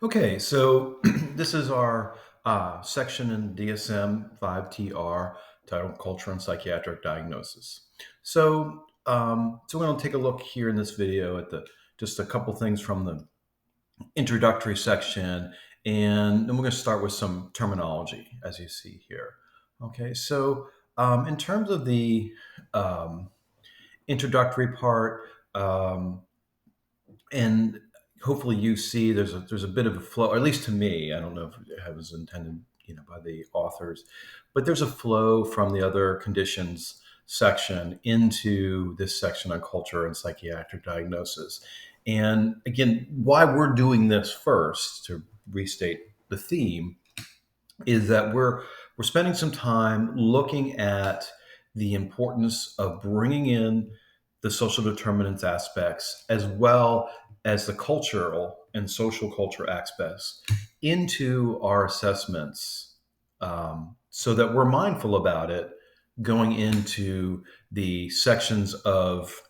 Okay, so this is our section in DSM-5TR titled Culture and Psychiatric Diagnosis. So we're going to take a look here in this video at the just a couple things from the introductory section, and then we're going to start with some terminology, as you see here. Okay, so in terms of the um, introductory part, um, and hopefully you see there's a bit of a flow, or at least to me. I don't know if it was intended, by the authors, but there's a flow from the other conditions section into this section on culture and psychiatric diagnosis. And again, why we're doing this first, to restate the theme, is that we're spending some time looking at the importance of bringing in the social determinants aspects as well as the cultural and social culture aspects into our assessments, so that we're mindful about it going into the sections of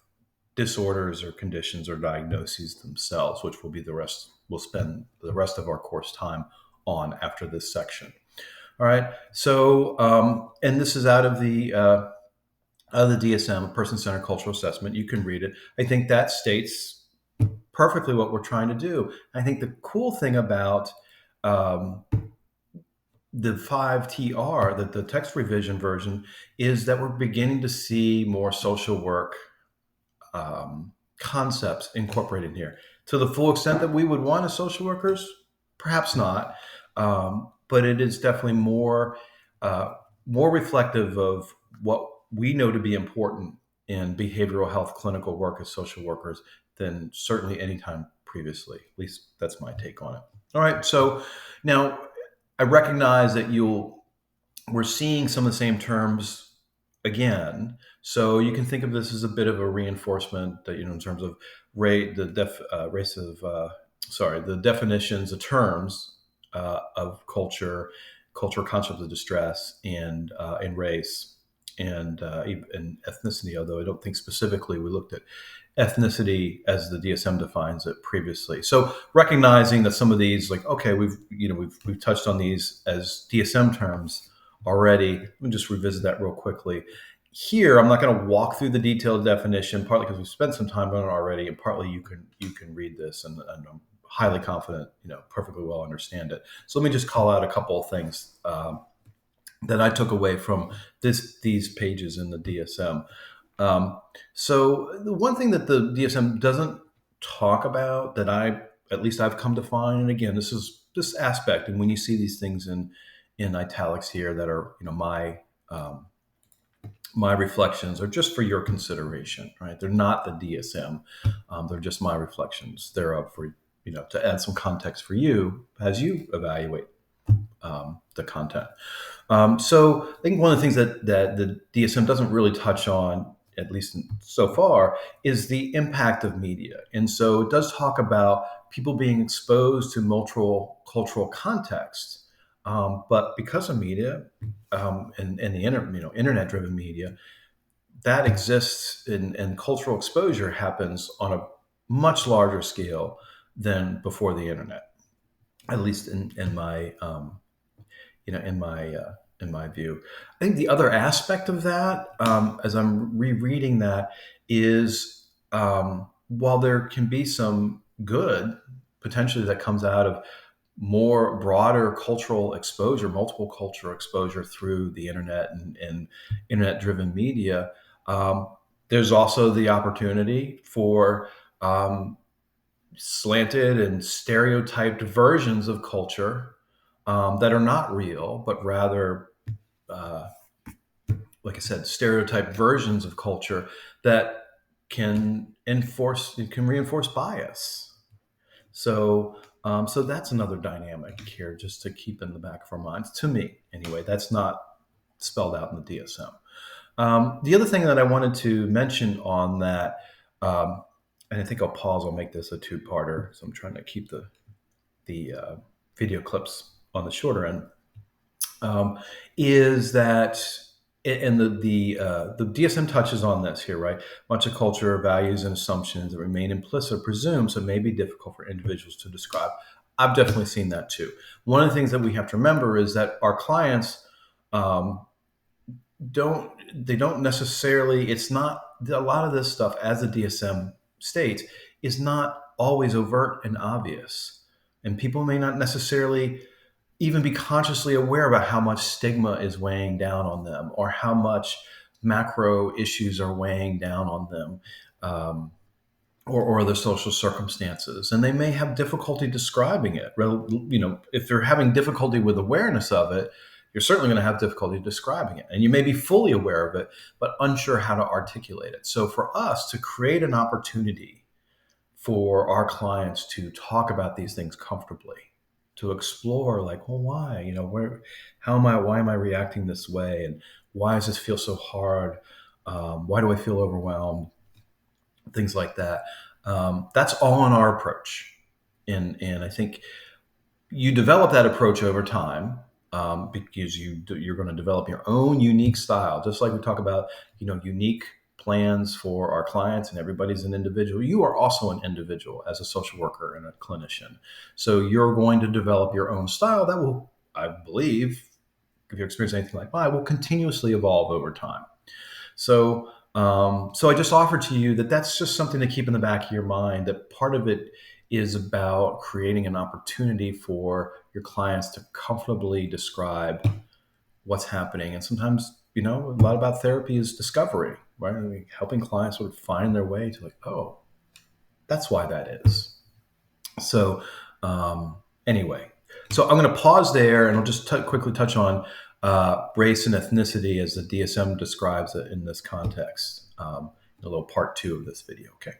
disorders or conditions or diagnoses themselves, which will be the rest, we'll spend the rest of our course time on after this section. All right. And this is out of the DSM, a person-centered cultural assessment. You can read it. I think that states perfectly what we're trying to do. I think the cool thing about the 5TR, the text revision version, is that we're beginning to see more social work concepts incorporated here. To the full extent that we would want as social workers, perhaps not. But it is definitely more reflective of what we know to be important in behavioral health clinical work as social workers than certainly any time previously. At least that's my take on it. All right. So now I recognize that we're seeing some of the same terms again. So you can think of this as a bit of a reinforcement that, in terms of the definitions, the terms of culture, cultural concepts of distress, and race, and even ethnicity. Although I don't think specifically we looked at ethnicity as the DSM defines it previously. So recognizing that some of these, like, okay, we've touched on these as DSM terms already. Let me just revisit that real quickly. Here, I'm not going to walk through the detailed definition, partly because we've spent some time on it already, and partly you can read this, and I'm highly confident, perfectly well understand it. So let me just call out a couple of things that I took away from these pages in the DSM. So the one thing that the DSM doesn't talk about, that at least I've come to find, and again, this is this aspect, and when you see these things in italics here that are my reflections, are just for your consideration, right? They're not the DSM. They're just my reflections. They're up for to add some context for you as you evaluate the content. So I think one of the things that the DSM doesn't really touch on, at least so far, is the impact of media. And so it does talk about people being exposed to multiple cultural contexts, but because of media and the internet-driven media, that exists, and cultural exposure happens on a much larger scale than before the internet, at least in my in my view. I think the other aspect of that, as I'm rereading that, is while there can be some good potentially that comes out of more broader cultural exposure, multiple cultural exposure through the internet and internet-driven media, there's also the opportunity for slanted and stereotyped versions of culture that are not real, but rather, like I said, stereotyped versions of culture that can reinforce bias. So that's another dynamic here, just to keep in the back of our minds. To me, anyway, that's not spelled out in the DSM. The other thing that I wanted to mention on that, and I think I'll pause. I'll make this a two-parter, so I'm trying to keep the video clips on the shorter end. Is that, and the DSM touches on this here, right? Much of culture, values, and assumptions that remain implicit or presumed, so it may be difficult for individuals to describe. I've definitely seen that too. One of the things that we have to remember is that our clients um, don't necessarily. It's not a lot of this stuff, as the DSM states, is not always overt and obvious, and people may not necessarily even be consciously aware about how much stigma is weighing down on them or how much macro issues are weighing down on them. Or other social circumstances, and they may have difficulty describing it. If you're having difficulty with awareness of it, you're certainly going to have difficulty describing it, and you may be fully aware of it but unsure how to articulate it. So for us to create an opportunity for our clients to talk about these things comfortably, to explore, like, well, why, why am I reacting this way, and why does this feel so hard, why do I feel overwhelmed, things like that. That's all in our approach, and I think you develop that approach over time, because you're going to develop your own unique style, just like we talk about, unique plans for our clients, and everybody's an individual. You are also an individual as a social worker and a clinician, so you're going to develop your own style that will, I believe, if you experience anything like mine, will continuously evolve over time. So I just offer to you that that's just something to keep in the back of your mind, that part of it is about creating an opportunity for your clients to comfortably describe what's happening. And sometimes, a lot about therapy is discovery, right? I mean, helping clients sort of find their way to, like, oh, that's why that is. So anyway, so I'm going to pause there, and I'll just quickly touch on race and ethnicity as the DSM describes it in this context, in a little part 2 of this video. Okay.